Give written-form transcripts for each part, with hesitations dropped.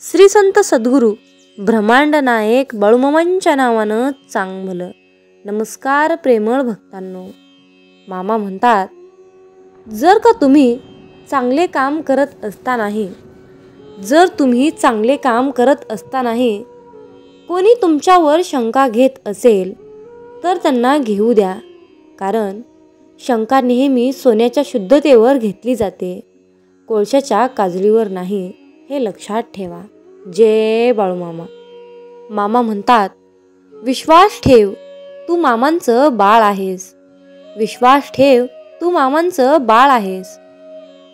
श्री संत सद्गुरू ब्रह्मांड नायक बाळूमामांच्या नावानं चांगलं. नमस्कार प्रेमळ भक्तांनो. मामा म्हणतात, जर का तुम्ही चांगले काम करत असतानाही कोणी तुमच्यावर शंका घेत असेल तर त्यांना घेऊ द्या, कारण शंका नेहमी सोन्याच्या शुद्धतेवर घेतली जाते, कोळशाच्या काजळीवर नाही, हे लक्षात ठेवा. जय बाळूमामा. मामा म्हणतात, विश्वास ठेव, तू मामांचं बाळ आहेस. विश्वास ठेव, तू मामांचं बाळ आहेस.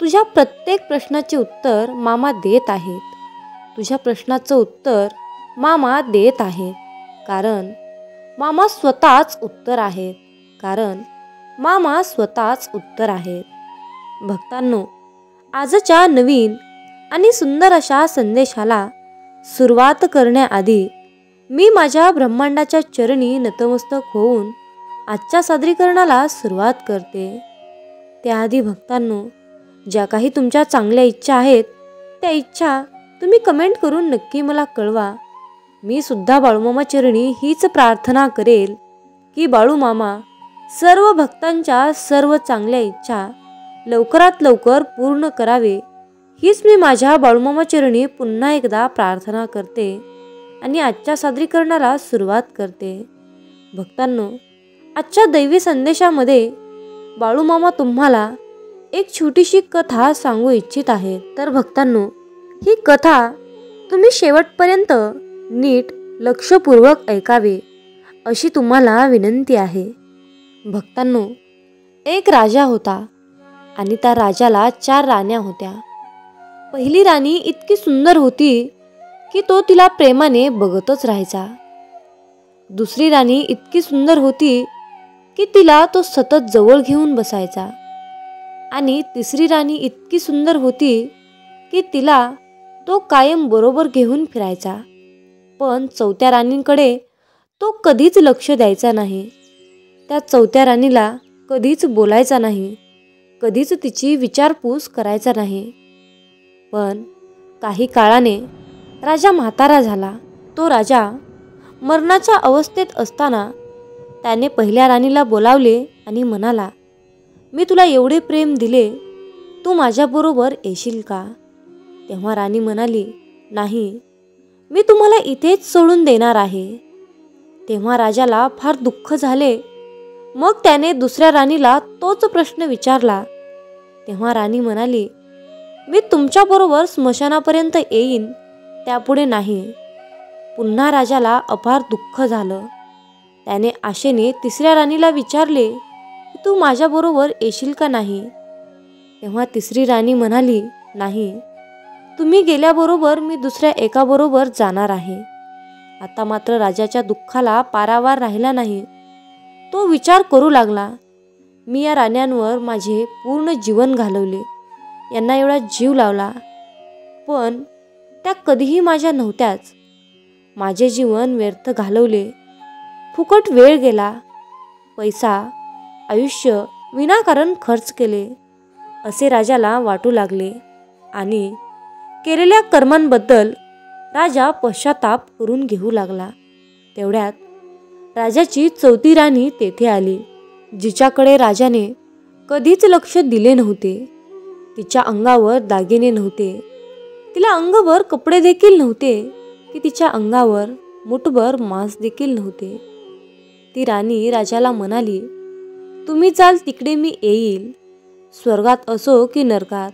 तुझ्या प्रत्येक प्रश्नाचे उत्तर मामा देत आहेत. तुझ्या प्रश्नाचं उत्तर मामा देत आहेत, कारण मामा स्वतःच उत्तर आहेत. भक्तांनो, आजच्या नवीन आणि सुंदर अशा संदेशाला सुरुवात करण्याआधी मी माझ्या ब्रह्मांडाच्या चरणी नतमस्तक होऊन आजच्या सादरीकरणाला सुरुवात करते. त्याआधी भक्तांनो, ज्या काही तुमच्या चांगल्या इच्छा आहेत त्या इच्छा तुम्ही कमेंट करून नक्की मला कळवा. मी सुद्धा बाळूमामा चरणी हीच प्रार्थना करेल की बाळूमामा सर्व भक्तांच्या सर्व चांगल्या इच्छा लवकरात लवकर पूर्ण करावे. हीच मी माझ्या बाळूमामा चरणी पुन्हा एकदा प्रार्थना करते आणि आजच्या सादरीकरणाला सुरुवात करते. भक्तांनो, आजच्या दैवी संदेशामध्ये बाळूमामा तुम्हाला एक छोटीशी कथा सांगू इच्छित आहे. तर भक्तांनो, ही कथा तुम्ही शेवटपर्यंत नीट लक्षपूर्वक ऐकावे अशी तुम्हाला विनंती आहे. भक्तांनो, एक राजा होता आणि त्या राजाला 4 राण्या होत्या. पहिली राणी इतकी सुंदर होती की तो तिला प्रेमाने बघतच राहायचा. दुसरी राणी इतकी सुंदर होती की तिला तो सतत जवळ घेऊन बसायचा. आणि तिसरी राणी इतकी सुंदर होती की तिला तो कायम बरोबर घेऊन फिरायचा. पण चौथ्या राणीकडे तो कधीच लक्ष द्यायचा नाही. त्या चौथ्या राणीला कधीच बोलायचा नाही, कधीच तिची विचारपूस करायचा नाही. पण काही काळाने राजा म्हातारा झाला. तो राजा मरणाच्या अवस्थेत असताना त्याने पहिल्या राणीला बोलावले आणि म्हणाला, मी तुला एवढे प्रेम दिले, तू माझ्याबरोबर येशील का? तेव्हा राणी म्हणाली, नाही, मी तुम्हाला इथेच सोडून देणार आहे. तेव्हा राजाला फार दुःख झाले. मग त्याने दुसऱ्या राणीला तोच प्रश्न विचारला. तेव्हा राणी म्हणाली, मी तुमच्याबरोबर स्मशानापर्यंत येईन, त्यापुढे नाही. पुन्हा राजाला अपार दुःख झालं. त्याने आशेने तिसऱ्या राणीला विचारले, तू माझ्याबरोबर येशील का नाही? तेव्हा तिसरी राणी म्हणाली, नाही, तुम्ही गेल्याबरोबर मी दुसऱ्या एकाबरोबर जाणार आहे. आता मात्र राजाच्या दुःखाला पारावार राहिला नाही. तो विचार करू लागला, मी या राण्यांवर माझे पूर्ण जीवन घालवले, यांना एवढा जीव लावला, पण त्या कधीही माझ्या नव्हत्याच. माझे जीवन व्यर्थ घालवले, फुकट वेळ गेला, पैसा, आयुष्य विनाकारण खर्च केले असे राजाला वाटू लागले. आणि केलेल्या कर्मांबद्दल राजा पश्चाताप करून घेऊ लागला. तेवढ्यात राजाची चौथी राणी तेथे आली, जिच्याकडे राजाने कधीच लक्ष दिले नव्हते. तिच्या अंगावर दागिने नव्हते, तिला अंगभर कपडे देखील नव्हते, की तिच्या अंगावर मुठभर मांस देखील नव्हते. ती राणी राजाला म्हणाली, तुम्ही जाल तिकडे मी येईल, स्वर्गात असो की नरकात,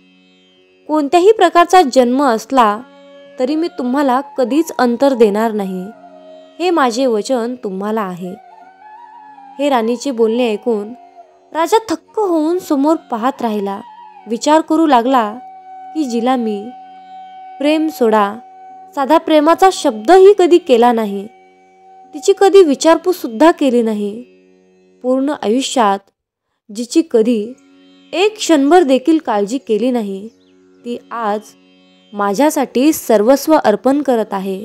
कोणत्याही प्रकारचा जन्म असला तरी मी तुम्हाला कधीच अंतर देणार नाही, हे माझे वचन तुम्हाला आहे. हे राणीचे बोलणे ऐकून राजा थक्क होऊन समोर पाहत राहिला. विचार करू लागला की जिला मी प्रेम सोडा, साधा प्रेमाचा शब्दही कधी केला नाही, तिची कधी विचारपूस सुद्धा केली नाही, पूर्ण आयुष्यात जिची कधी एक क्षणभर देखील काळजी केली नाही, ती आज माझ्यासाठी सर्वस्व अर्पण करत आहे.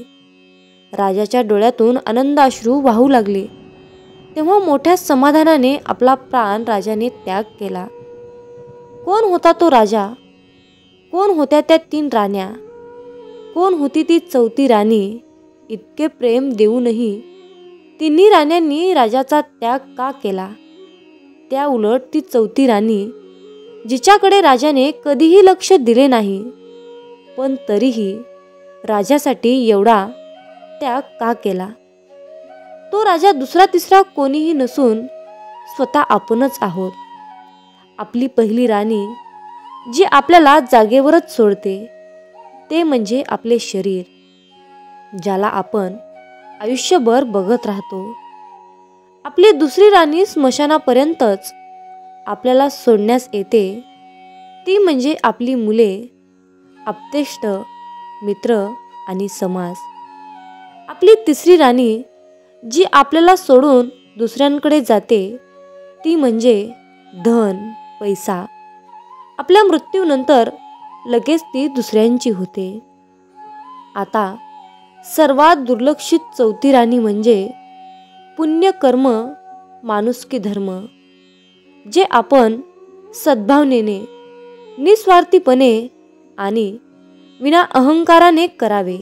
राजाच्या डोळ्यातून आनंदाश्रू वाहू लागले. तेव्हा मोठ्या समाधानाने आपला प्राण राजाने त्याग केला. कोण होता तो राजा? कोण होत्या त्या 3 राण्या? कोण होती ती चौथी राणी? इतके प्रेम देऊनही तिन्ही राण्यांनी राजाचा त्याग का केला? त्या उलट ती चौथी राणी, जिच्याकडे राजाने कधीही लक्ष दिले नाही, पण तरीही राजासाठी एवढा त्याग का केला? तो राजा दुसरा तिसरा कोणीही नसून स्वतः आपणच आहोत. आपली पहिली राणी जी आपल्याला जागेवरच सोडते ते म्हणजे आपले शरीर, ज्याला आपण आयुष्यभर बघत राहतो. आपली दुसरी राणी स्मशानापर्यंतच आपल्याला सोडण्यास येते, ती म्हणजे आपली मुले, आप्तेष्ट, मित्र आणि समाज. आपली तिसरी राणी जी आपल्याला सोडून दुसऱ्यांकडे जाते ती म्हणजे धन, पैसा. आपल्या मृत्यूनंतर लगेच ती दुसऱ्यांची होते. आता सर्वात दुर्लक्षित चौथी राणी म्हणजे पुण्यकर्म, माणुसकी धर्म, जे आपण सद्भावनेने, निस्वार्थीपणे आणि विना अहंकाराने करावे.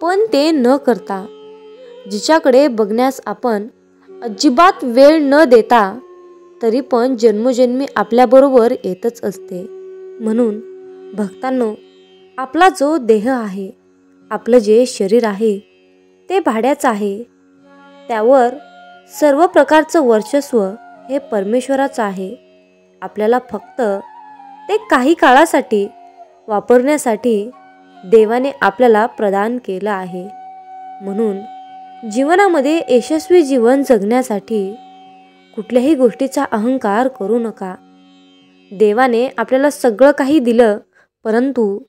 पण ते न करता, जिच्याकडे बघण्यास आपण अजिबात वेळ न देता तरी पण जन्मोजन्मी आपल्याबरोबर येतच असते. म्हणून भक्तांनो, आपला जो देह आहे, आपलं जे शरीर आहे ते भाड्याचं आहे. त्यावर सर्व प्रकारचं वर्चस्व हे परमेश्वराचं आहे. आपल्याला फक्त ते काही काळासाठी वापरण्यासाठी देवाने आपल्याला प्रदान केलं आहे. म्हणून जीवनामध्ये यशस्वी जीवन जगण्यासाठी कुठल्याही गोष्टीचा अहंकार करू नका. देवाने आपल्याला सगळं काही दिलं, परंतु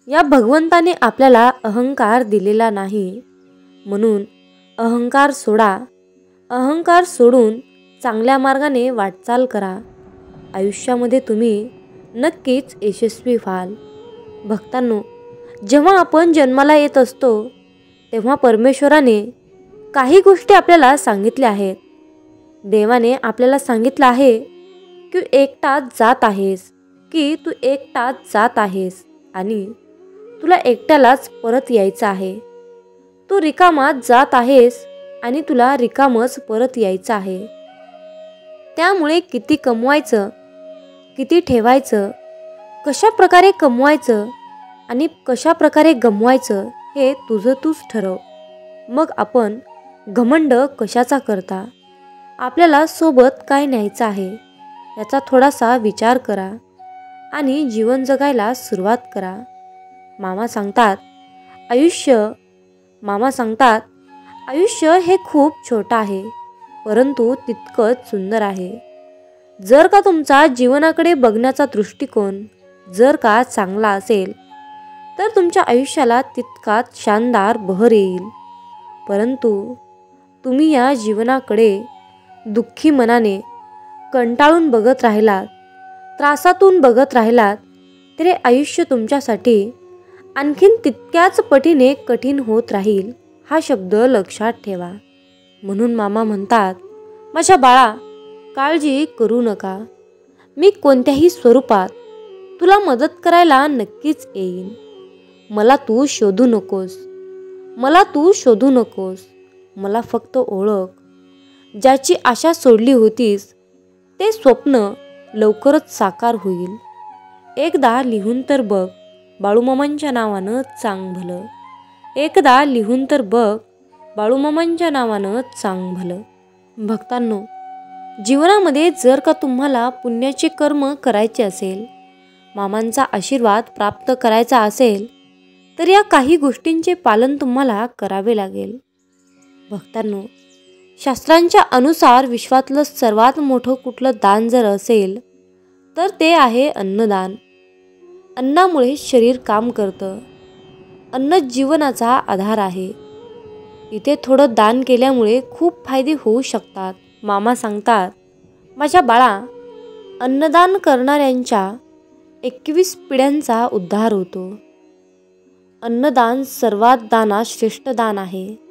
या भगवंताने आपल्याला अहंकार दिलेला नाही. म्हणून अहंकार सोडा. अहंकार सोडून चांगल्या मार्गाने वाटचाल करा. आयुष्यामध्ये तुम्ही नक्कीच यशस्वी व्हाल. भक्तांनो, जेव्हा आपण जन्माला येत असतो तेव्हा परमेश्वराने काही गोष्टी आपल्याला सांगितल्या आहेत. देवाने आपल्याला सांगितलं आहे की एकटाच जात आहेस, की तू एकटाच जात आहेस आणि तुला एकट्यालाच परत यायचं आहे. तू रिकामाच जात आहेस आणि तुला रिकामच परत यायचं आहे. त्यामुळे किती कमवायचं, किती ठेवायचं, कशा प्रकारे कमवायचं आणि कशा प्रकारे गमवायचं हे तुझं तूच ठरव. मग आपण घमंड कशाचा करता? आपल्याला सोबत काय न्यायचं आहे याचा थोडासा विचार करा आणि जीवन जगायला सुरुवात करा. मामा सांगतात आयुष्य हे खूप छोटं आहे, परंतु तितकंच सुंदर आहे. जर का तुमचा जीवनाकडे बघण्याचा दृष्टिकोन जर का चांगला असेल तर तुमच्या आयुष्याला तितकाच शानदार बहर येईल. परंतु तुम्ही या जीवनाकडे दुःखी मनाने कंटाळून बघत राहिलात, त्रासातून बघत राहिलात, तरी आयुष्य तुमच्यासाठी आणखीन तितक्याच पटीने कठीण होत राहील. हा शब्द लक्षात ठेवा. म्हणून मामा म्हणतात, माझ्या बाळा, काळजी करू नका. मी कोणत्याही स्वरूपात तुला मदत करायला नक्कीच येईन. मला तू शोधू नकोस. मला फक्त ओळख. ज्याची आशा सोडली होतीस ते स्वप्न लवकरच साकार होईल. एकदा लिहून तर बघ, बाळूमामांच्या नावानं चांग भलं. एकदा लिहून तर बघ, बाळूमामांच्या नावानं चांग भलं. भक्तांनो, जीवनामध्ये जर का तुम्हाला पुण्याचे कर्म करायचे असेल, मामांचा आशीर्वाद प्राप्त करायचा असेल, तर या काही गोष्टींचे पालन तुम्हाला करावे लागेल. भक्तांनो, शास्त्रांच्या अनुसार विश्वातलं सर्वात मोठं कुठलं दान जर असेल तर ते आहे अन्नदान. अन्नामुळे शरीर काम करतं. अन्न जीवनाचा आधार आहे. इथे थोडं दान केल्यामुळे खूप फायदे होऊ शकतात. मामा सांगतात, माझ्या बाळा, अन्नदान करणाऱ्यांच्या 21 पिढ्यांचा उद्धार होतो. अन्नदान सर्वात दानात श्रेष्ठ दान आहे.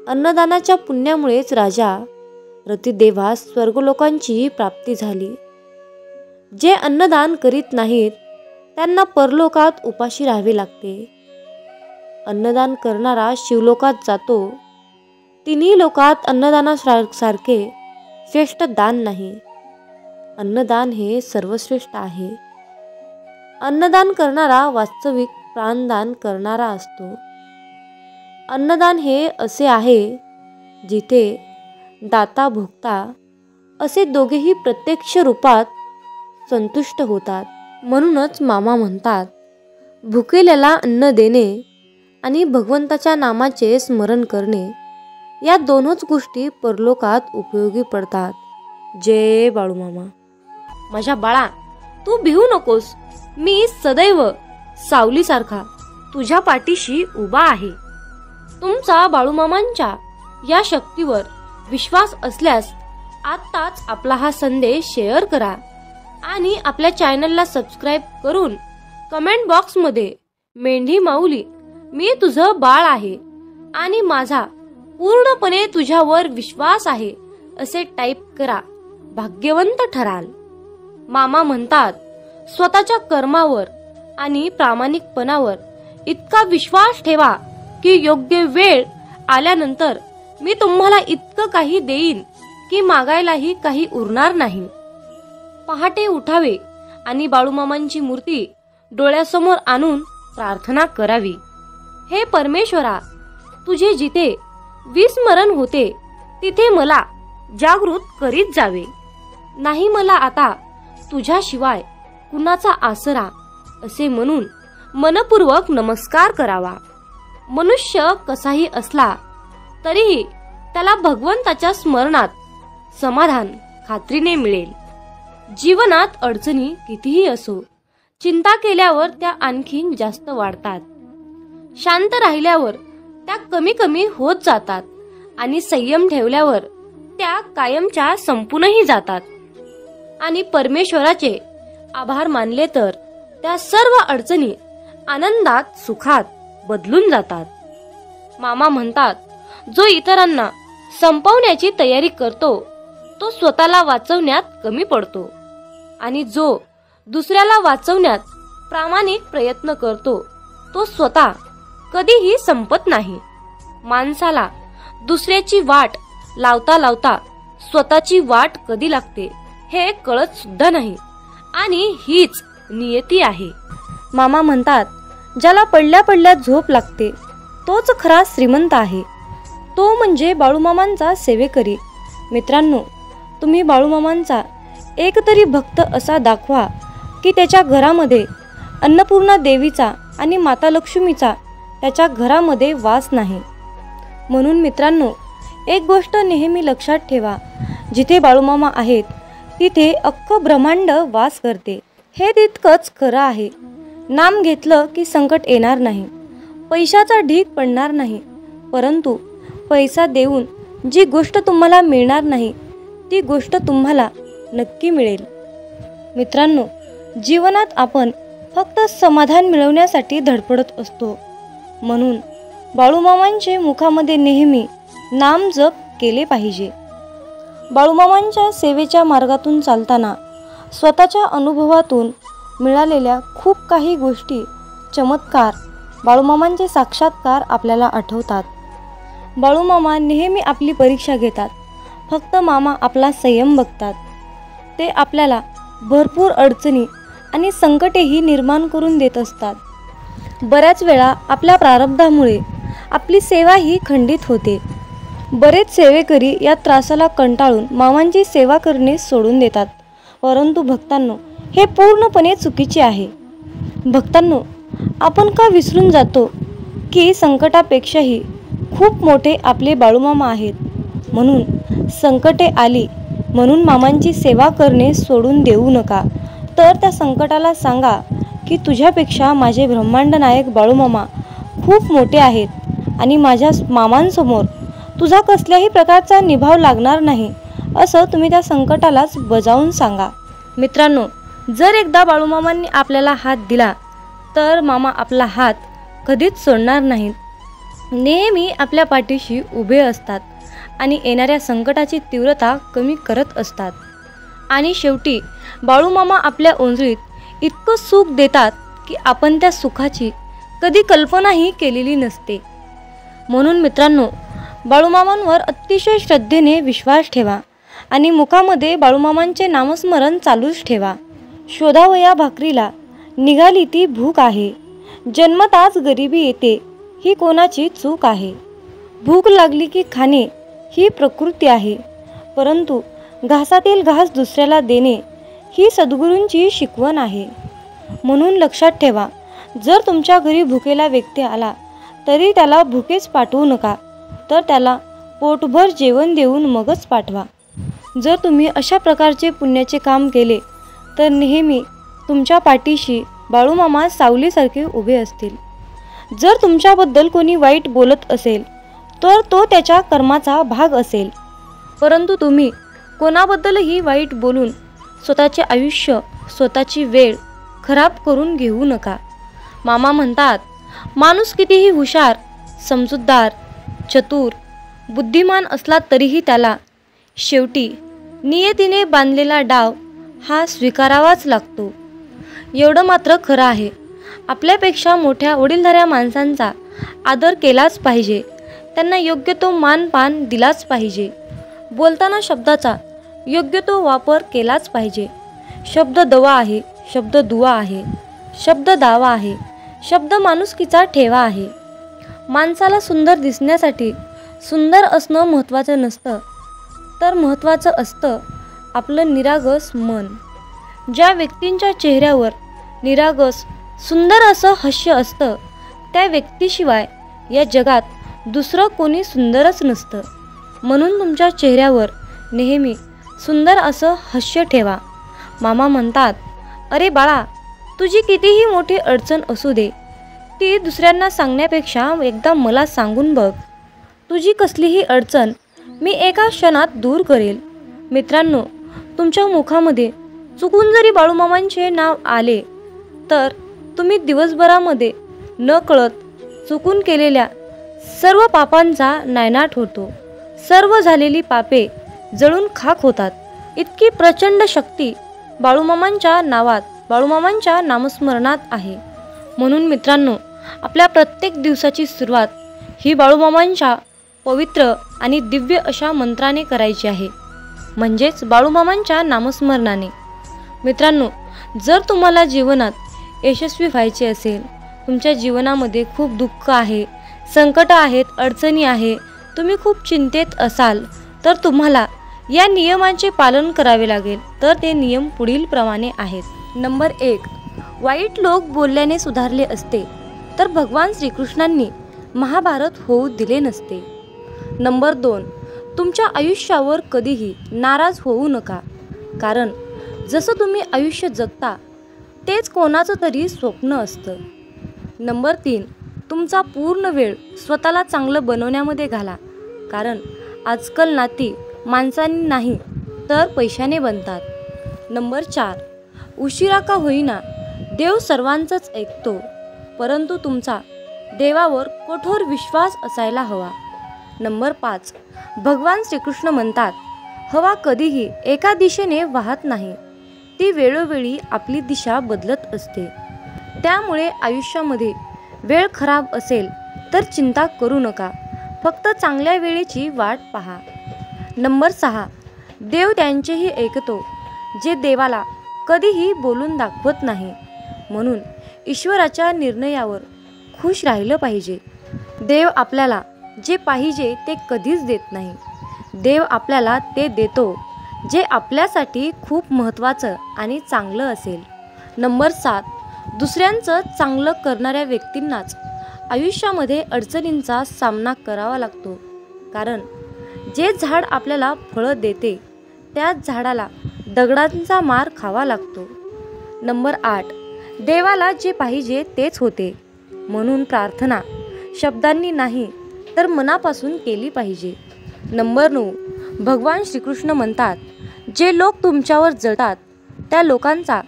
अन्नदानाच्या पुण्यामुळेच राजा रतिदेवास स्वर्गलोकांची प्राप्ती झाली. जे अन्नदान करीत नाहीत त्यांना परलोकात उपाशी राहावे लागते. अन्नदान करणारा शिवलोकात जातो, तिन्ही लोकात अन्नदानासारखे श्रेष्ठ दान नाही. अन्नदान हे सर्वश्रेष्ठ आहे. अन्नदान करणारा वास्तविक प्राणदान करणारा असतो. अन्नदान हे असे आहे जिथे दाता भोक्ता असे दोघेही प्रत्यक्ष रूपात संतुष्ट होतात. म्हणूनच मामा म्हणतात, भुकेल्याला अन्न देणे आणि भगवंताच्या नामाचे स्मरण करणे या दोनच गोष्टी परलोकात उपयोगी पडतात. जय बाळूमामा. माझ्या बाळा, तू भिवू नकोस. मी सदैव सावलीसारखा तुझ्या पाठीशी उभा आहे. तुमचा बाळूमामांच्या या शक्तीवर विश्वास असल्यास आत्ताच आपला हा संदेश शेअर करा आणि आपल्या चॅनलला सबस्क्राईब करून कमेंट बॉक्समध्ये मेंढी माऊली, मी तुझं बाळ आहे आणि माझा पूर्णपणे तुझ्यावर विश्वास आहे असे टाईप करा. भाग्यवंत ठराल. मामा म्हणतात, स्वतःच्या कर्मावर आणि प्रामाणिकपणावर इतका विश्वास ठेवा की योग्य वेळ आल्यानंतर मी तुम्हाला इतकं काही देईन की मागायलाही काही उरणार नाही. पहाटे उठावे आणि बाळूमामांची मूर्ती डोळ्यासमोर आणून प्रार्थना करावी. हे परमेश्वरा, तुझे जिथे विस्मरण होते तिथे मला जागृत करीत जावे. नाही मला आता तुझ्याशिवाय कुणाचा आसरा असे म्हणून मनपूर्वक नमस्कार करावा. मनुष्य कसाही असला तरीही त्याला भगवंताच्या स्मरणात समाधान खात्रीने मिळेल. जीवनात अडचणी कितीही असो, चिंता केल्यावर त्या आणखीन जास्त वाढतात. शांत राहिल्यावर त्या कमी कमी होत जातात आणि संयम ठेवल्यावर त्या कायमच्या संपूनही जातात. आणि परमेश्वराचे आभार मानले तर त्या सर्व अडचणी आनंदात सुखात बदलून जातात. मामा म्हणतात, जो इतरांना संपवण्याची तयारी करतो तो स्वतःला वाचवण्यात कमी पडतो आणि जो दुसऱ्याला वाचवण्यात प्रामाणिक प्रयत्न करतो तो स्वतः कधीही संपत नाही. माणसाला दुसऱ्याची वाट लावता लावता स्वतःची वाट कधी लागते हे कळत सुद्धा नाही आणि हीच नियती आहे. मामा म्हणतात, ज्याला पडल्या पडल्या झोप लागते तोच खरा श्रीमंत आहे. तो म्हणजे बाळूमामांचा सेवेकरी. मित्रांनो, तुम्ही बाळूमामांचा एक तरी भक्त असा दाखवा की त्याच्या घरामध्ये अन्नपूर्णा देवीचा आणि माता लक्ष्मीचा त्याच्या घरामध्ये वास नाही. म्हणून मित्रांनो, एक गोष्ट नेहमी लक्षात ठेवा, जिथे बाळूमामा आहेत तिथे अख्खं ब्रह्मांड वास करते. हे तितकंच खरं आहे. नाम घेतलं की संकट येणार नाही, पैशाचा ढीग पडणार नाही, परंतु पैसा देऊन जी गोष्ट तुम्हाला मिळणार नाही ती गोष्ट तुम्हाला नक्की मिळेल. मित्रांनो, जीवनात आपण फक्त समाधान मिळवण्यासाठी धडपडत असतो. म्हणून बाळूमामांचे मुखामध्ये नेहमी नाम जप केले पाहिजे. बाळूमामांच्या सेवेच्या मार्गातून चालताना स्वतःच्या अनुभवातून मिळालेल्या खूप काही गोष्टी, चमत्कार, बाळूमामांचे साक्षात्कार आपल्याला आठवतात. बाळूमामा नेहमी आपली परीक्षा घेतात. फक्त मामा आपला संयम बघतात. ते आपल्याला भरपूर अडचणी आणि संकटेही निर्माण करून देत असतात. बऱ्याच वेळा आपल्या प्रारब्धामुळे आपली सेवा ही खंडित होते. बरेच सेवेकरी या त्रासाला कंटाळून मामांची सेवा करणे सोडून देतात. परंतु भक्तांनो, हे पूर्णपणे चुकीचे आहे. भक्तांनो, आपण का विसरून जातो की संकटापेक्षाही खूप मोठे आपले बाळूमामा आहेत. म्हणून संकटे आली म्हणून मामांची सेवा करणे सोडून देऊ नका. तर त्या संकटाला सांगा की तुझ्यापेक्षा माझे ब्रह्मांड नायक बाळूमामा खूप मोठे आहेत आणि माझ्या मामांसमोर तुझा कसल्याही प्रकारचा निभाव लागणार नाही, असं तुम्ही त्या संकटालाच बजावून सांगा. मित्रांनो, जर एकदा बाळूमामांनी आपल्याला हात दिला तर मामा आपला हात कधीच सोडणार नाहीत. नेहमी आपल्या पाठीशी उभे असतात आणि येणाऱ्या संकटाची तीव्रता कमी करत असतात. आणि शेवटी बाळूमामा आपल्या ओंजळीत इतकं सुख देतात की आपण त्या सुखाची कधी कल्पनाही केलेली नसते. म्हणून मित्रांनो, बाळूमामांवर अतिशय श्रद्धेने विश्वास ठेवा आणि मुखामध्ये बाळूमामांचे नामस्मरण चालूच ठेवा. शोधावया भाकरीला निघाली ती भूक आहे, जन्मताच गरिबी येते ही कोणाची चूक आहे. भूक लागली की खाणे ही प्रकृती आहे, परंतु घासातील घास दुसऱ्याला देणे ही सद्गुरूंची शिकवण आहे. म्हणून लक्षात ठेवा, जर तुमच्या घरी भुकेला व्यक्ती आला तरी त्याला भुकेच पाठवू नका, तर त्याला पोटभर जेवण देऊन मगच पाठवा. जर तुम्ही अशा प्रकारचे पुण्याचे काम केले तर नेहमी तुमच्या पाठीशी बाळूमामा सावलीसारखे उभे असतील. जर तुमच्याबद्दल कोणी वाईट बोलत असेल तर तो त्याच्या कर्माचा भाग असेल, परंतु तुम्ही कोणाबद्दलही वाईट बोलून स्वतःचे आयुष्य, स्वतःची वेळ खराब करून घेऊ नका. मामा म्हणतात, माणूस कितीही हुशार, समजूतदार, चतुर, बुद्धिमान असला तरीही त्याला शेवटी नियतीने बांधलेला डाव हा स्वीकारावाच लागतो. एवढं मात्र खरं आहे, आपल्यापेक्षा मोठ्या वडीलधाऱ्या माणसांचा आदर केलाच पाहिजे, त्यांना योग्य तो मानपान दिलाच पाहिजे. बोलताना शब्दाचा योग्य तो वापर केलाच पाहिजे. शब्द दवा आहे, शब्द दुवा आहे, शब्द दावा आहे, शब्द माणुसकीचा ठेवा आहे. माणसाला सुंदर दिसण्यासाठी सुंदर असणं महत्त्वाचं नसतं, तर महत्त्वाचं असतं आपलं निरागस मन. ज्या व्यक्तींच्या चेहऱ्यावर निरागस सुंदर असं हास्य असतं, त्या व्यक्तीशिवाय या जगात दुसरं कोणी सुंदरच नसतं. म्हणून तुमच्या चेहऱ्यावर नेहमी सुंदर असं हास्य ठेवा. मामा म्हणतात, अरे बाळा, तुझी कितीही मोठी अडचण असू दे, ती दुसऱ्यांना सांगण्यापेक्षा एकदा मला सांगून बघ. तुझी कसलीही अडचण मी एका क्षणात दूर करेल. मित्रांनो, तुमच्या मुखामध्ये चुकून जरी बाळूमामांचे नाव आले तर तुम्ही दिवसभरामध्ये न कळत चुकून केलेल्या सर्व पापांचा नायनाट होतो. सर्व झालेली पापे जळून खाक होतात. इतकी प्रचंड शक्ती बाळूमामांच्या नावात, बाळूमामांच्या नामस्मरणात आहे. म्हणून मित्रांनो, आपल्या प्रत्येक दिवसाची सुरुवात ही बाळूमामांच्या पवित्र आणि दिव्य अशा मंत्राने करायची आहे, म्हणजेच बाळूमामांच्या नामस्मरणाने. मित्रांनो, जर तुम्हाला जीवनात यशस्वी व्हायचे असेल, तुमच्या जीवनामध्ये खूप दुःख आहे, संकट आहेत, अडचणी आहे, तुम्ही खूप चिंतेत असाल, तर तुम्हाला या नियमांचे पालन करावे लागेल. तर ते नियम पुढील प्रमाणे आहेत. नंबर 1, वाईट लोक बोलल्याने सुधारले असते तर भगवान श्रीकृष्णांनी महाभारत होऊ दिले नसते. नंबर 2, तुमच्या आयुष्यावर कधीही नाराज होऊ नका, कारण जसं तुम्ही आयुष्य जगता तेच कोणाचं तरी स्वप्न असतं. नंबर 3, तुमचा पूर्ण वेळ स्वतःला चांगलं बनवण्यामध्ये घाला, कारण आजकाल नाती माणसांनी नाही तर पैशाने बनतात. नंबर 4, उशिरा का होईना देव सर्वांचंच ऐकतो, परंतु तुमचा देवावर कठोर विश्वास असायला हवा. नंबर 5, भगवान श्रीकृष्ण म्हणतात, हवा कधीही एका दिशेने वाहत नाही, ती वेळोवेळी आपली दिशा बदलत असते. त्यामुळे आयुष्यामध्ये वेळ खराब असेल तर चिंता करू नका, फक्त चांगल्या वेळेची वाट पहा. नंबर 6, देव त्यांचेही ऐकतो जे देवाला कधीही बोलून दाखवत नाही. म्हणून ईश्वराच्या निर्णयावर खुश राहिलं पाहिजे. देव आपल्याला जे पाहिजे ते कधीच देत नाही. देव आपल्याला ते देतो जे आपल्यासाठी खूप महत्त्वाचं आणि चांगलं असेल. नंबर 7, दुसऱ्यांचं चांगलं करणाऱ्या व्यक्तींनाच आयुष्यामध्ये अडचणींचा सामना करावा लागतो, कारण जे झाड आपल्याला फळं देते त्याच झाडाला दगडांचा मार खावा लागतो. नंबर 8, देवाला जे पाहिजे तेच होते, म्हणून प्रार्थना शब्दांनी नाही तर मनापासून केली पाहिजे. नंबर 9, भगवान श्रीकृष्ण म्हणतात, जे लोक तुमच्यावर जळतात त्या लोकांचा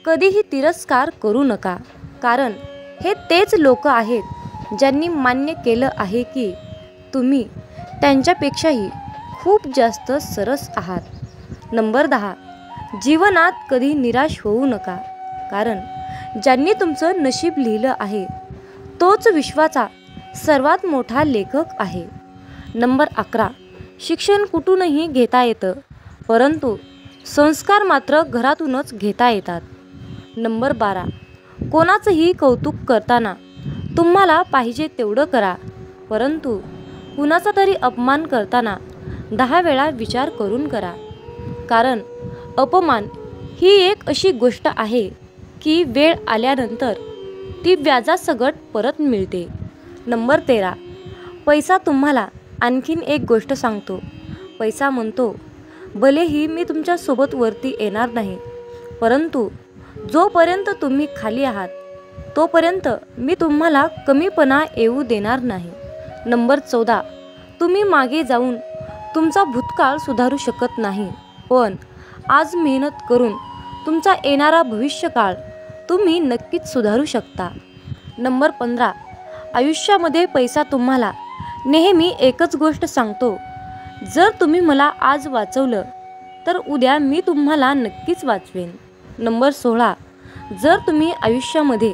कधीही तिरस्कार करू नका, कारण हे तेच लोक आहेत ज्यांनी मान्य केलं आहे की तुम्ही त्यांच्यापेक्षाही खूप जास्त सरस आहात. नंबर 10, जीवनात कधी निराश होऊ नका, कारण ज्यांनी तुमचं नशीब लिहिलं आहे तोच विश्वाचा सर्वात मोठा लेखक आहे. नंबर 11, शिक्षण कुठूनही घेता येतं, परंतु संस्कार मात्र घरातूनच घेता येतात. नंबर 12, कोणाचंही कौतुक करताना तुम्हाला पाहिजे तेवढं करा, परंतु कुणाचा तरी अपमान करताना 10 वेळा विचार करून करा. कारण अपमान ही एक अशी गोष्ट आहे की वेळ आल्यानंतर ती व्याजासकट परत मिळते. नंबर 13, पैसा तुम्हाला आणखीन एक गोष्ट सांगतो. पैसा म्हणतो, भलेही मी तुमच्यासोबत वरती येणार नाही, परंतु जोपर्यंत तुम्ही खाली आहात तोपर्यंत मी तुम्हाला कमीपणा येऊ देणार नाही. नंबर 14, तुम्ही मागे जाऊन तुमचा भूतकाळ सुधारू शकत नाही, पण आज मेहनत करून तुमचा येणारा भविष्यकाळ तुम्ही नक्कीच सुधारू शकता. नंबर 15, आयुष्यामध्ये पैसा तुम्हाला नेहमी एकच गोष्ट सांगतो, जर तुम्ही मला आज वाचवलं तर उद्या मी तुम्हाला नक्कीच वाचवेन. नंबर 16, जर तुम्ही आयुष्यामध्ये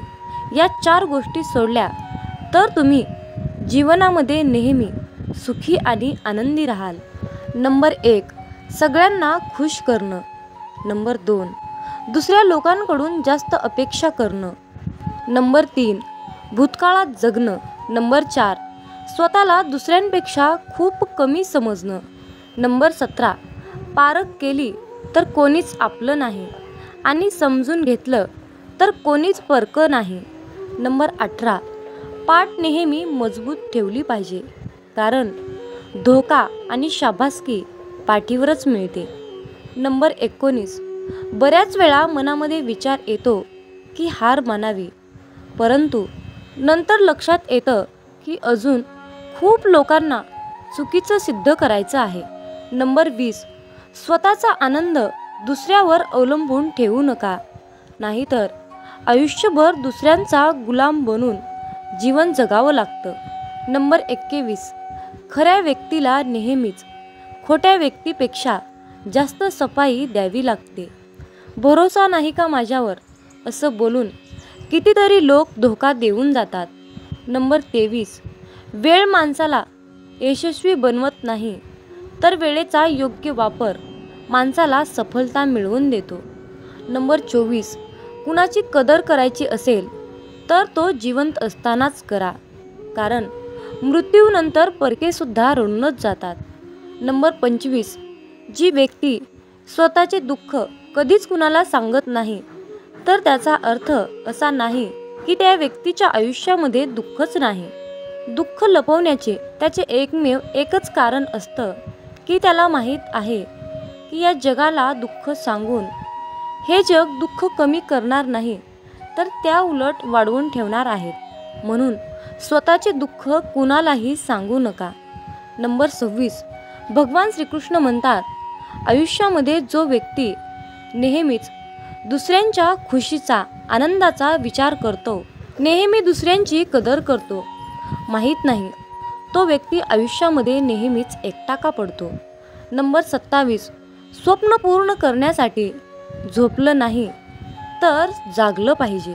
या 4 गोष्टी सोडल्या तर तुम्ही जीवनामध्ये नेहमी सुखी आणि आनंदी राहाल. नंबर 1, सगळ्यांना खुश करणं. नंबर 2, दुसऱ्या लोकांकडून जास्त अपेक्षा करणं. नंबर 3, भूतकाळात जगणं. नंबर 4, स्वतःला दुसऱ्यांपेक्षा खूप कमी समजणं. नंबर 17, पारख केली तर कोणीच आपलं नाही आणि समजून घेतलं तर कोणीच परकं नाही. नंबर 18, पाठ नेहमी मजबूत ठेवली पाहिजे, कारण धोका आणि शाबासकी पाठीवरच मिळते. नंबर 19, बऱ्याच वेळा मनामध्ये विचार येतो की हार मानावी, परंतु नंतर लक्षात येतं की अजून खूप लोकांना चुकीचं सिद्ध करायचं आहे. नंबर 20, स्वतःचा आनंद दुसऱ्यावर अवलंबून ठेवू नका, नाहीतर आयुष्यभर दुसऱ्यांचा गुलाम बनून जीवन जगावं लागतं. नंबर 21, खऱ्या व्यक्तीला नेहमीच खोट्या व्यक्तीपेक्षा जास्त सफाई द्यावी लागते. भरोसा नाही का माझ्यावर असं बोलून कितीतरी लोक धोका देऊन जातात. नंबर 23, वेळ माणसाला यशस्वी बनवत नाही, तर वेळेचा योग्य वापर माणसाला सफलता मिळवून देतो. नंबर 24, कुणाची कदर करायची असेल तर तो जिवंत असतानाच करा, कारण मृत्यूनंतर परकेसुद्धा रडूनच जातात. नंबर 25, जी व्यक्ती स्वतःचे दुःख कधीच कुणाला सांगत नाही तर त्याचा अर्थ असा नाही की त्या व्यक्तीच्या आयुष्यामध्ये दुःखच नाही. दुःख लपवण्याचे त्याचे एकमेव एकच कारण असतं की त्याला माहीत आहे की या जगाला दुःख सांगून हे जग दुःख कमी करणार नाही, तर त्या उलट वाढवून ठेवणार आहेत. म्हणून स्वतःचे दुःख कुणालाही सांगू नका. नंबर 26, भगवान श्रीकृष्ण म्हणतात, आयुष्यामध्ये जो व्यक्ती नेहमीच दुसऱ्यांच्या खुशीचा, आनंदाचा विचार करतो, नेहमी दुसऱ्यांची कदर करतो, माहीत नाही तो व्यक्ती आयुष्यामध्ये नेहमीच एकटा का पडतो. नंबर 27, स्वप्न पूर्ण करण्यासाठी झोपलं नाही तर जागलं पाहिजे.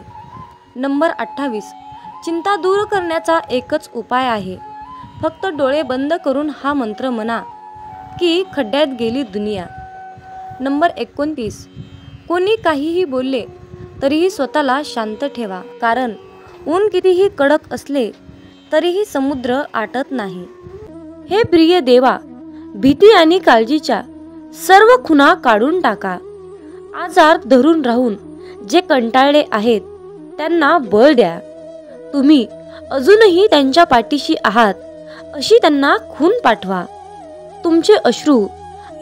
नंबर 28, चिंता दूर करण्याचा एकच उपाय आहे, फक्त डोळे बंद करून हा मंत्र म्हणा की खड्ड्यात गेली दुनिया. नंबर 29, कोणी काहीही बोलले तरीही स्वतःला शांत ठेवा, कारण ऊन कितीही कडक असले तरीही समुद्र आटत नाही. हे प्रिय देवा, भीती आणि काळजीच्या सर्व खुणा काढून टाका. आजार धरून राहून जे कंटाळले आहेत त्यांना बळ द्या. तुम्ही अजूनही त्यांच्या पाठीशी आहात अशी त्यांना खून पाठवा. तुमचे अश्रू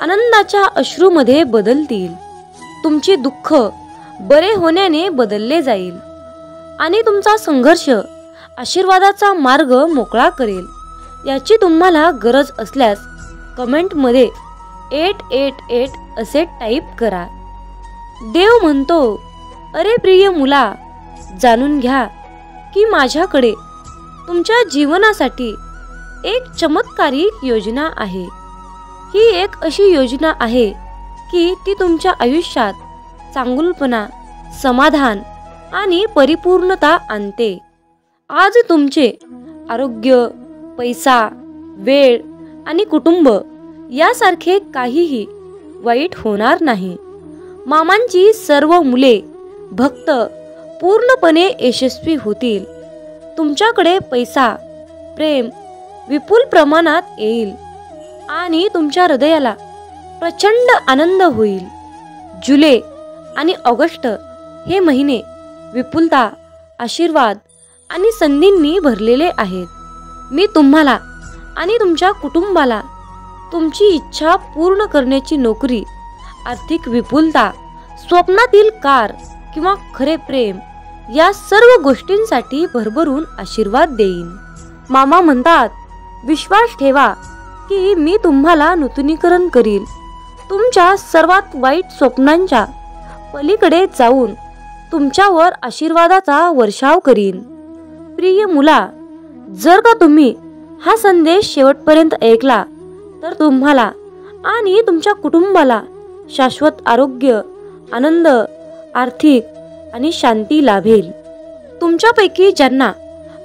आनंदाच्या अश्रूमध्ये बदलतील. तुमचे दुःख बरे होण्याने बदलले जाईल आणि तुमचा संघर्ष आशीर्वादाचा मार्ग मोकळा करेल. याची तुम्हाला गरज असल्यास कमेंटमध्ये 888 असे टाईप करा. देव म्हणतो, अरे प्रिय मुला, जाणून घ्या की माझ्याकडे तुमच्या जीवनासाठी एक चमत्कारिक योजना आहे. ही एक अशी योजना आहे की ती तुमच्या आयुष्यात चांगुलपणा, समाधान आणि परिपूर्णता आणते. आज तुमचे आरोग्य, पैसा, वेळ आणि कुटुंब यासारखे काहीही वाईट होणार नाही. मामांची सर्व मुले भक्त पूर्णपणे यशस्वी होतील. तुमच्याकडे पैसा, प्रेम विपुल प्रमाणात येईल आणि तुमच्या हृदयाला प्रचंड आनंद होईल. जुलै आणि ऑगस्ट हे महिने विपुलता, आशीर्वाद आणि संधींनी भरलेले आहेत. मी तुम्हाला आणि तुमच्या कुटुंबाला तुमची इच्छा पूर्ण करण्याची नोकरी, आर्थिक विपुलता, स्वप्नातील कार किंवा खरे प्रेम या सर्व गोष्टींसाठी भरभरून आशीर्वाद देईन. मामा म्हणतात, विश्वास ठेवा की मी तुम्हाला नूतनीकरण करील. तुमच्या सर्वात वाईट स्वप्नांच्या पलीकडे जाऊन तुमच्यावर आशीर्वादाचा वर्षाव करीन. प्रिय मुला, जर का तुम्ही हा संदेश शेवटपर्यंत ऐकला तर तुम्हाला आणि तुमच्या कुटुंबाला शाश्वत आरोग्य, आनंद, आर्थिक आणि शांती लाभेल. तुमच्यापैकी ज्यांना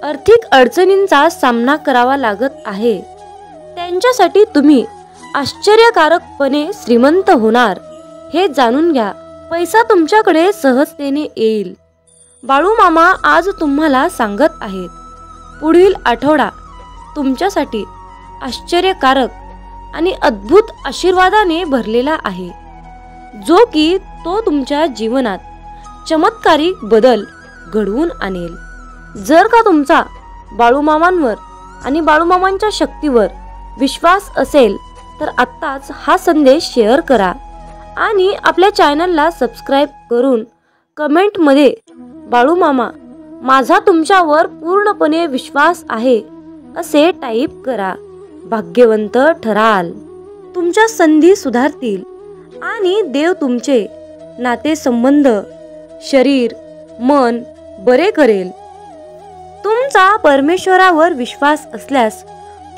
आर्थिक अडचणींचा सामना करावा लागत आहे त्यांच्यासाठी तुम्ही आश्चर्यकारकपणे श्रीमंत होणार हे जाणून घ्या. पैसा तुमच्याकडे सहजतेने येईल. बाळूमामा आज तुम्हाला सांगत आहेत, पुढील आठवडा तुमच्यासाठी आश्चर्यकारक आणि अद्भुत आशीर्वादाने भरलेला आहे, जो की तो तुमच्या जीवनात चमत्कारिक बदल घडवून आणेल. जर का तुमचा बाळूमामांवर आणि बाळूमामांच्या शक्तीवर विश्वास असेल तर आत्ताच हा संदेश शेअर करा आणि आपल्या चॅनलला सबस्क्राईब करून कमेंटमध्ये बाळूमामा, माझा तुमच्यावर पूर्णपणे विश्वास आहे असे टाईप करा. भाग्यवंत ठराल. तुमच्या संधी सुधारतील आणि देव तुमचे नातेसंबंध, शरीर, मन बरे करेल. तुमचा परमेश्वरावर विश्वास असल्यास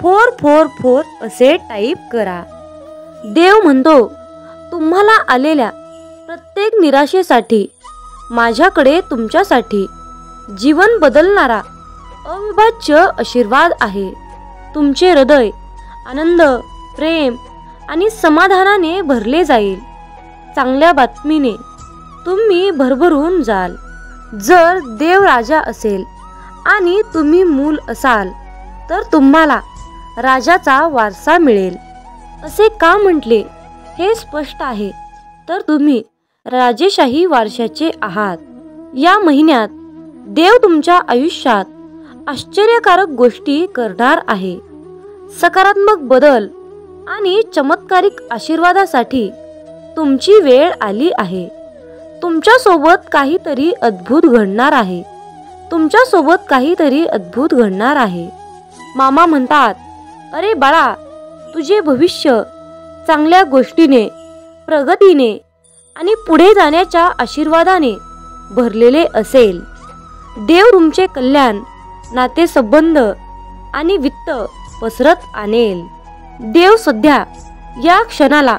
444 असे टाईप करा. देव म्हणतो, तुम्हाला आलेल्या प्रत्येक निराशेसाठी माझ्याकडे तुमच्यासाठी जीवन बदलणारा अविभाज्य आशीर्वाद आहे. तुमचे हृदय आनंद, प्रेम आणि समाधानाने भरले जाईल. चांगल्या बातमीने तुम्ही भरभरून जाल. जर देव राजा असेल आणि तुम्ही मूल असाल तर तुम्हाला राजाचा वारसा मिळेल. असे का म्हटले हे स्पष्ट आहे, तर तुम्ही राजेशाही वारशाचे आहात. या महिन्यात देव तुमच्या आयुष्यात आश्चर्यकारक गोष्टी करणार आहे. सकारात्मक बदल आणि चमत्कारिक आशीर्वादासाठी तुमची वेळ आली आहे. तुमच्या सोबत काहीतरी अद्भुत घडणार आहे. तुमच्या सोबत काहीतरी अद्भुत घडणार आहे. मामा म्हणतात, अरे बाळा, तुझे भविष्य चांगल्या गोष्टीने, प्रगतीने आणि पुढे जाण्याच्या आशीर्वादाने भरलेले असेल. देव तुमचे कल्याण, नातेसंबंध आणि वित्त पसरत आणेल. देव सध्या या क्षणाला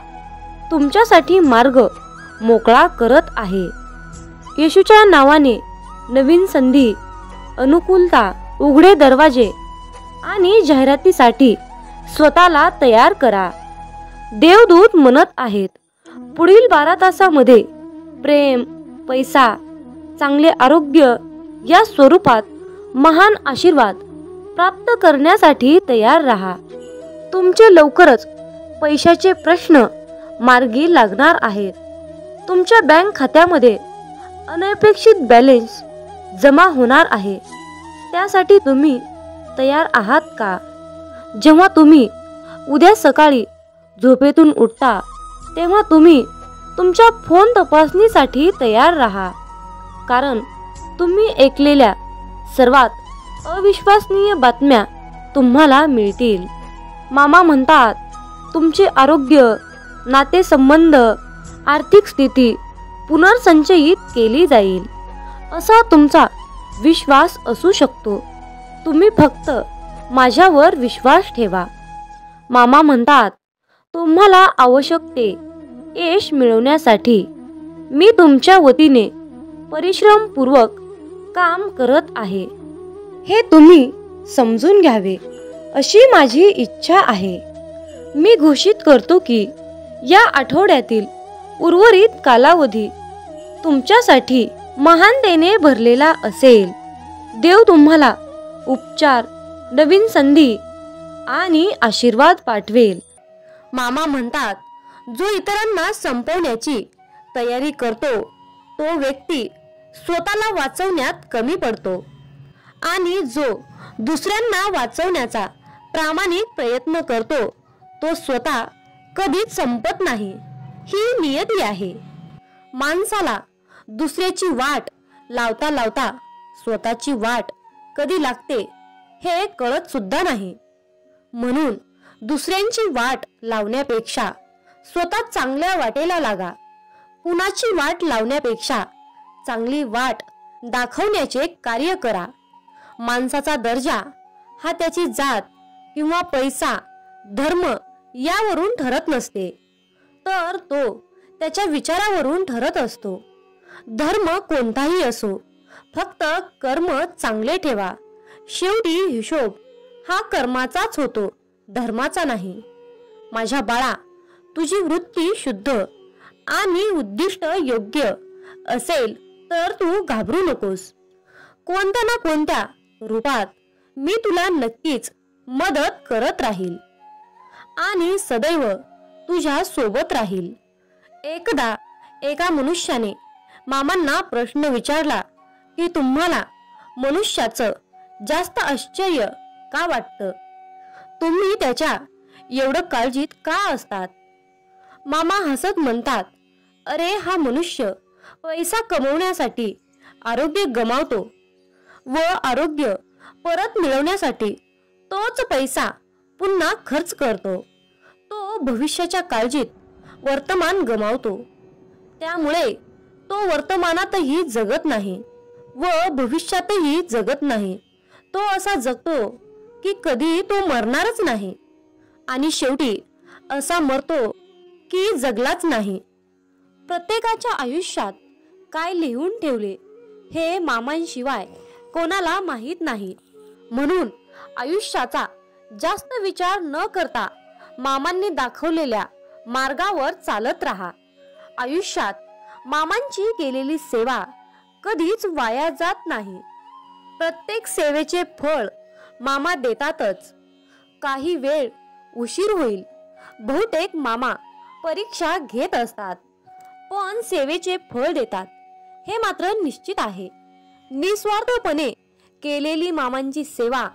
तुमच्यासाठी मार्ग मोकळा करत आहे. येशूच्या नावाने नवीन संधी, अनुकूलता, उघडे दरवाजे आणि जाहिरातीसाठी स्वतःला तयार करा. देवदूत म्हणत आहेत, पुढील 12 तासामध्ये प्रेम, पैसा, चांगले आरोग्य या स्वरूपात महान आशीर्वाद प्राप्त करण्यासाठी तयार राहा. तुमचे लवकरच पैशाचे प्रश्न मार्गी लागणार आहेत. तुमच्या बँक खात्यामध्ये अनपेक्षित बॅलन्स जमा होणार आहे. त्यासाठी तुम्ही तयार आहात का? जेव्हा तुम्ही उद्या सकाळी झोपेतून उठता तेव्हा तुम्ही तुमच्या फोन तपासणीसाठी तयार राहा, कारण तुम्ही ऐकलेल्या सर्वात अविश्वसनीय बातम्या तुम्हाला मिळतील. मामा म्हणतात, तुमचे आरोग्य, नातेसंबंध, आर्थिक स्थिती पुनर्संचयित केली जाईल असा तुमचा विश्वास असू शकतो. तुम्ही फक्त माझ्यावर विश्वास ठेवा. मामा म्हणतात, तुम्हाला आवश्यक ते यश मिळवण्यासाठी मी तुमच्या वतीने परिश्रमपूर्वक काम करत आहे. हे तुम्ही समजून घ्यावे अशी माझी इच्छा आहे. मी घोषित करतो की या आठवड्यातील उर्वरित कालावधी तुमच्यासाठी महानतेने भरलेला असेल. देव तुम्हाला उपचार, नवीन संधी आणि आशीर्वाद पाठवेल. मामा म्हणतात, जो इतरांना संपवण्याची तयारी करतो तो व्यक्ती स्वतःला वाचवण्यात कमी पडतो आणि जो दुसऱ्यांना वाचवण्याचा प्रामाणिक प्रयत्न करतो तो स्वतः कधीच संपत नाही. ही नियती आहे. माणसाला दुसऱ्याची वाट लावता लावता स्वतःची वाट कधी लागते हे कळत सुद्धा नाही. म्हणून दुसऱ्यांची वाट लावण्यापेक्षा स्वतः चांगल्या वाटेला लागा. कुणाची वाट लावण्यापेक्षा चांगली वाट दाखवण्याचे कार्य करा. माणसाचा दर्जा हा त्याची जात किंवा पैसा, धर्म यावरून ठरत नसते, तर तो त्याच्या विचारावरून ठरत असतो. धर्म कोणताही असो, फक्त कर्म चांगले ठेवा. शेवटी हिशोब हा कर्माचाच होतो, धर्माचा नाही. माझ्या बाळा, तुझी वृत्ती शुद्ध आणि उद्दिष्ट योग्य असेल तर तू घाबरू नकोस. कोणत्या ना कोणत्या रूपात मी तुला नक्कीच मदत करत राहील आणि सदैव तुझ्या सोबत राहील. एकदा एका मनुष्याने मामांना प्रश्न विचारला की तुम्हाला मनुष्याचं जास्त आश्चर्य का वाटतं? तुम्ही त्याच्या एवढं काळजीत का असतात? मामा हसत म्हणतात, अरे हा मनुष्य पैसा कमवण्यासाठी आरोग्य गमावतो व आरोग्य परत मिळवण्यासाठी तोच पैसा पुन्हा खर्च करतो. तो भविष्याच्या काळजीत वर्तमान गमावतो. त्यामुळे तो वर्तमानातही जगत नाही व भविष्यातही जगत नाही. तो असा जगतो की कधी तो मरणारच नाही आणि शेवटी असा मरतो की जगलाच नाही. प्रत्येकाच्या आयुष्यात काय लिहून ठेवले हे मामांशिवाय कोणाला माहीत नाही. म्हणून आयुष्याचा जास्त विचार न करता मामांनी दाखवलेल्या मार्गावर चालत राहा. आयुष्यात मामांची केलेली सेवा कधीच वाया जात नाही. प्रत्येक सेवेचे फळ मामा देतातच. काही वेळ उशीर होईल, बहुतेक मामा परीक्षा घेत असतात, पण सेवेचे फळ देतात हे मात्र निश्चित आहे. निस्वार्थपणे केलेली मामांची सेवा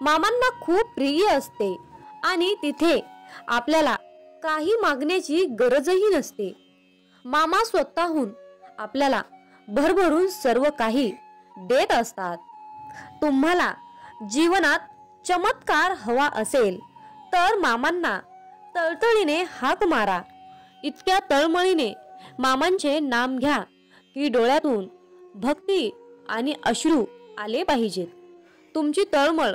मामांना खूप प्रिय असते आणि तिथे आपल्याला काही मागण्याची गरजही नसते. मामा स्वतःहून आपल्याला भरभरून सर्व काही देत असतात. तुम्हाला जीवनात चमत्कार हवा असेल तर मामांना तळतळीने हाक मारा. इतक्या तळमळीने मामांचे नाम घ्या की डोळ्यातून भक्ती आणि अश्रू आले पाहिजेत. तुमची तळमळ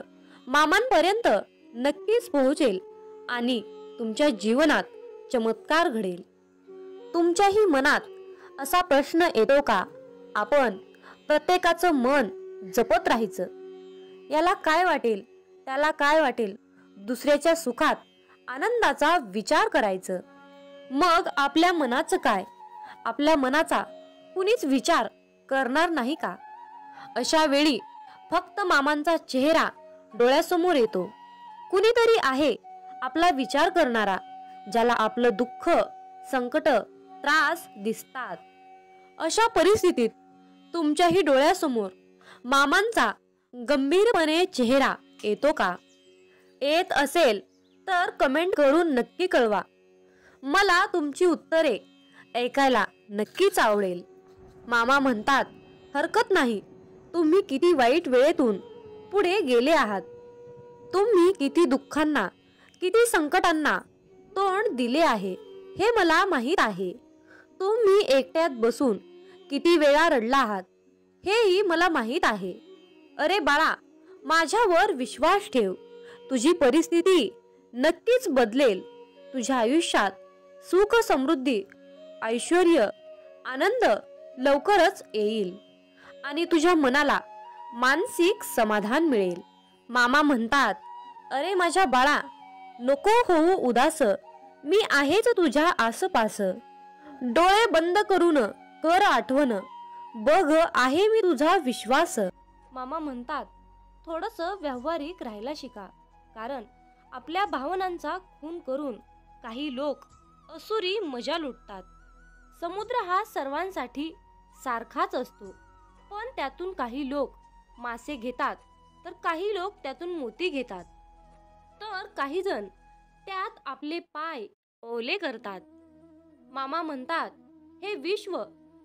मामांपर्यंत नक्कीच पोहोचेल आणि तुमच्या जीवनात चमत्कार घडेल. तुमच्याही मनात असा प्रश्न येतो का, आपण प्रत्येकाचं मन जपत राहायचं, याला काय वाटेल त्याला काय वाटेल, दुसऱ्याच्या सुखात आनंदाचा विचार करायचं, मग आपल्या मनाचं काय? आपल्या मनाचा कुणीच विचार करणार नाही का? अशा वेळी फक्त मामांचा चेहरा डोळ्यासमोर येतो. कुणीतरी आहे आपला विचार करणारा, ज्याला आपलं दुःख, संकट, त्रास दिसतात. अशा परिस्थितीत तुमच्याही डोळ्यासमोर मामांचा गंभीरपणे चेहरा येतो का? येत असेल तर कमेंट करून नक्की कळवा. मला तुमची उत्तरे ऐकायला नक्कीच आवडेल. मामा म्हणतात, हरकत नाही, तुम्ही किती वाईट वेळेतून पुढे गेले आहात. तुम्ही किती दुःखांना, किती संकटांना तोंड दिले आहे हे मला माहीत आहे. तुम्ही एकट्यात बसून किती वेळा रडला आहात हेही मला माहीत आहे. अरे बाळा, माझ्यावर विश्वास ठेव. तुझी परिस्थिती नक्कीच बदलेल. तुझ्या आयुष्यात सुख, समृद्धी, ऐश्वर्य, आनंद लवकरच येईल आणि तुझ्या मनाला मानसिक समाधान मिळेल. मामा म्हणतात, अरे माझ्या बाळा, नको होऊ उदास, मी आहेच तुझ्या आसपास. डोळे बंद करून कर आठवण, बघ आहे मी तुझा विश्वास. मामा म्हणतात, थोडस व्यावहारिक राहायला शिका, कारण आपल्या भावनांचा खून करून काही लोक असुरी मजा लुटतात. समुद्र हा सर्वांसाठी सारखाच असतो, पण त्यातून काही लोक मासे घेतात तर काही लोक त्यातून मोती घेतात, तर काही जण त्यात आपले पाय ओले करतात. मामा म्हणतात, हे विश्व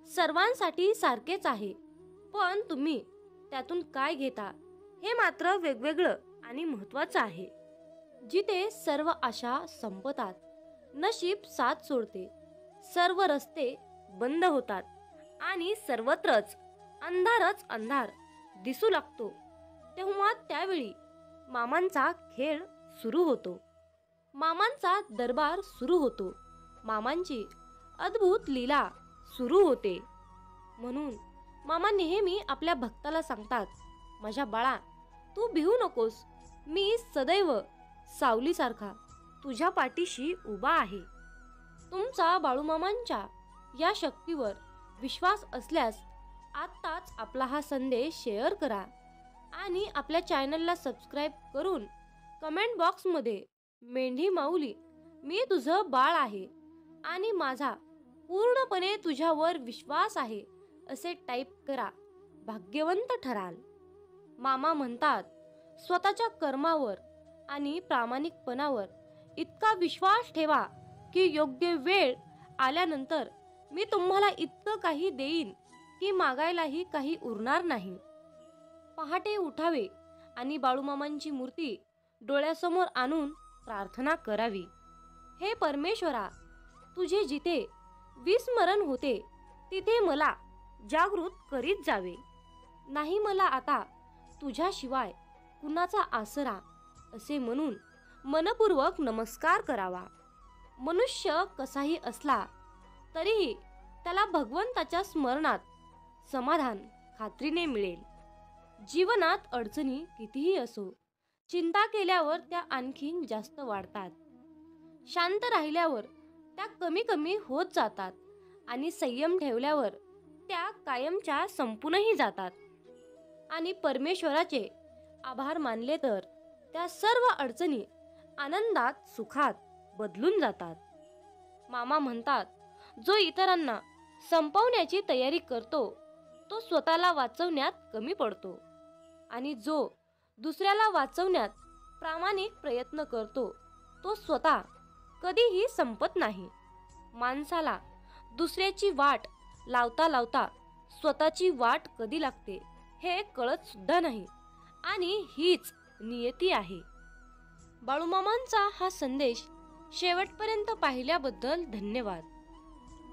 सर्वांसाठी सारखेच आहे, पण तुम्ही त्यातून काय घेता हे मात्र वेगवेगळं आणि महत्त्वाचं आहे. जिथे सर्व आशा संपतात, नशीब साथ सोडते, सर्व रस्ते बंद होतात आणि सर्वत्रच अंधारच अंधार दिसू लागतो, तेव्हा त्यावेळी मामांचा खेळ सुरू होतो. मामांचा दरबार सुरू होतो. मामांची अद्भुत लीला सुरू होते. म्हणून मामा नेहमी आपल्या भक्ताला सांगतात, माझ्या बाळा, तू भिवू नकोस, मी सदैव सावलीसारखा तुझ्या पाठीशी उभा आहे. तुमचा बाळूमामांच्या या शक्तीवर विश्वास असल्यास आत्ताच आपला हा संदेश शेअर करा आणि आपल्या चॅनलला सबस्क्राईब करून कमेंट बॉक्समध्ये मेंढी माऊली, मी तुझं बाळ आहे आणि माझा पूर्णपणे तुझ्यावर विश्वास आहे असे टाईप करा. भाग्यवंत ठराल. मामा म्हणतात, स्वतःच्या कर्मावर आणि प्रामाणिकपणावर इतका विश्वास ठेवा की योग्य वेळ आल्यानंतर मी तुम्हाला इतकं काही देईन की मागायलाही काही उरणार नाही. पहाटे उठावे आणि बाळूमामांची मूर्ती डोळ्यासमोर आणून प्रार्थना करावी. हे परमेश्वरा, तुझे जिथे विस्मरण होते तिथे मला जागृत करीत जावे. नाही मला आता तुझ्याशिवाय कुणाचा आसरा असे म्हणून मनपूर्वक नमस्कार करावा. मनुष्य कसाही असला तरीही त्याला भगवंताच्या स्मरणात समाधान खात्रीने मिळेल. जीवनात अडचणी कितीही असो, चिंता केल्यावर त्या आणखीन जास्त वाढतात. शांत राहिल्यावर त्या कमी कमी होत जातात आणि संयम ठेवल्यावर त्या कायमच्या संपूनही जातात. आणि परमेश्वराचे आभार मानले तर त्या सर्व अडचणी आनंदात सुखात बदलून जातात. मामा म्हणतात, जो इतरांना संपवण्याची तयारी करतो तो स्वतःला वाचवण्यात कमी पडतो आणि जो दुसऱ्याला वाचवण्यात प्रामाणिक प्रयत्न करतो तो स्वतः कधीही संपत नाही. माणसाला दुसऱ्याची वाट लावता लावता स्वतःची वाट कधी लागते हे कळत सुद्धा नाही आणि हीच नियती आहे. बाळूमामांचा हा संदेश शेवटपर्यंत पाहिल्याबद्दल धन्यवाद.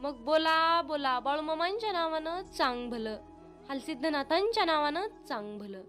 मग बोला बोला बाळूमामांच्या नावानं चांग भलं, हालसिद्धनाथांच्या नावानं चांग भलं.